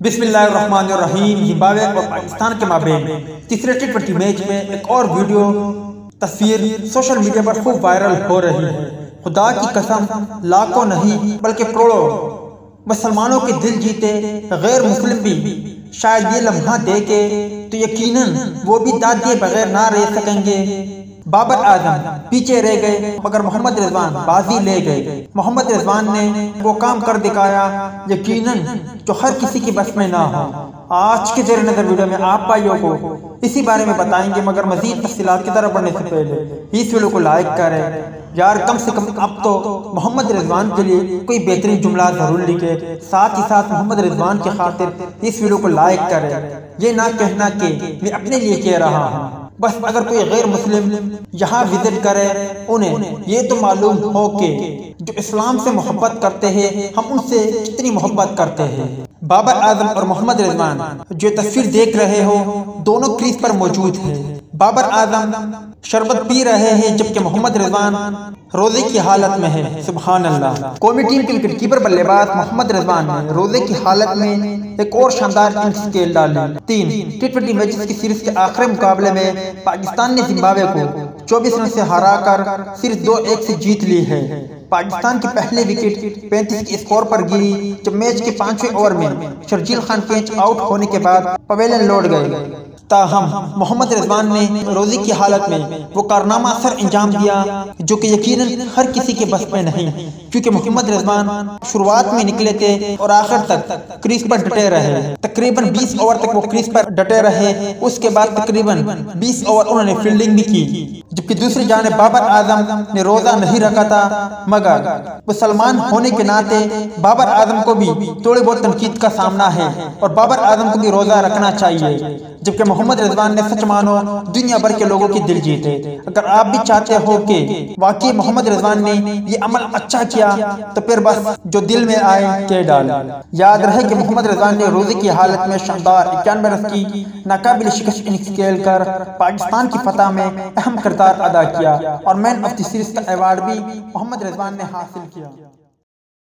बिस्मिल्लाहिर्रहमानिर्रहीम। जिम्बाब्वे और पाकिस्तान के माबेन तीसरे टी20 मैच में एक और वीडियो तस्वीर सोशल मीडिया पर खूब वायरल हो रही है। खुदा की कसम, लाखों नहीं बल्कि करोड़ों मुसलमानों के दिल जीते गैर मुस्लिम भी शायद ये लम्हा देखे तो यकीनन वो भी दाद दिए बगैर ना रह सकेंगे। बाबर आजम पीछे रह गए मगर मोहम्मद रिजवान बाजी ले गए। मोहम्मद रिजवान ने वो काम कर दिखाया यकीनन जो हर किसी की बस में ना हो। आज के ज़ेर नज़र वीडियो में आप भाइयों को इसी बारे में बताएंगे, मगर मजीद तफसीलात की तरफ बढ़ने से पहले इस वीडियो को लाइक करें यार। कम से कम अब तो मोहम्मद रिजवान के लिए कोई बेहतरीन जुमला जरूर लिखे, साथ ही साथ मोहम्मद रिजवान की खातिर इस वीडियो को लाइक करें। ये ना कहना कि मैं अपने लिए कह रहा हूँ, बस अगर कोई गैर मुस्लिम यहाँ विजिट करे उन्हें ये तो मालूम हो कि जो इस्लाम से मोहब्बत करते हैं हम उनसे कितनी मोहब्बत करते हैं। बाबर आजम और मोहम्मद रिजवान जो तस्वीर देख रहे हो दोनों क्रीज पर मौजूद है। बाबर आजम शरबत पी रहे हैं जबकि मोहम्मद रिजवान रोजे की हालत में है। सबहान अल्लाह। कौमी टीम के विकेट कीपर बल्लेबाज मोहम्मद रिजवान ने रोजे की हालत में एक और शानदार इनिंग्स खेल डाली। 3 टी20 मैचेस की सीरीज के आखिरी मुकाबले में पाकिस्तान ने जिम्बाब्वे को 24 रन से हराकर सीरीज 2-1 से जीत ली है। पाकिस्तान की पहली विकेट 35 के स्कोर पर गिरी जब मैच के 5वें ओवर में शर्जील खान कैच आउट होने के बाद पवेलियन लौट गए। ताहम मोहम्मद रिजवान ने रोजे की हालत में वो कारनामा असर अंजाम दिया जो कि यकीनन हर किसी के बस में नहीं, क्योंकि मोहम्मद रिजवान शुरुआत में निकले थे और आखिर तक क्रीज पर डटे रहे। तकरीबन 20 ओवर तक वो क्रीज पर डटे रहे। उसके बाद तकरीबन 20 ओवर उन्होंने फील्डिंग भी की। जबकि दूसरी जाने बाबर आजम ने रोजा नहीं रखा था, मगर मुसलमान होने के नाते बाबर आजम को भी थोड़ी बहुत तनकीद का सामना है और बाबर आजम को भी रोजा रखना चाहिए। जबकि मोहम्मद रिजवान ने सच मानो दुनिया भर के लोगों के दिल जीते। अगर आप भी चाहते हो कि वाकई मोहम्मद रिजवान ने ये अमल अच्छा किया तो फिर बस जो दिल में आए के डाल। याद रहे कि मोहम्मद रिजवान ने रोजे की हालत में शानदार 91 रन की नाकाबिल शिकस्त इनिंग्स खेलकर पाकिस्तान की फतह में अहम किरदार अदा किया और मैन ऑफ द सीरीज का अवार्ड भी मोहम्मद रिजवान ने हासिल किया।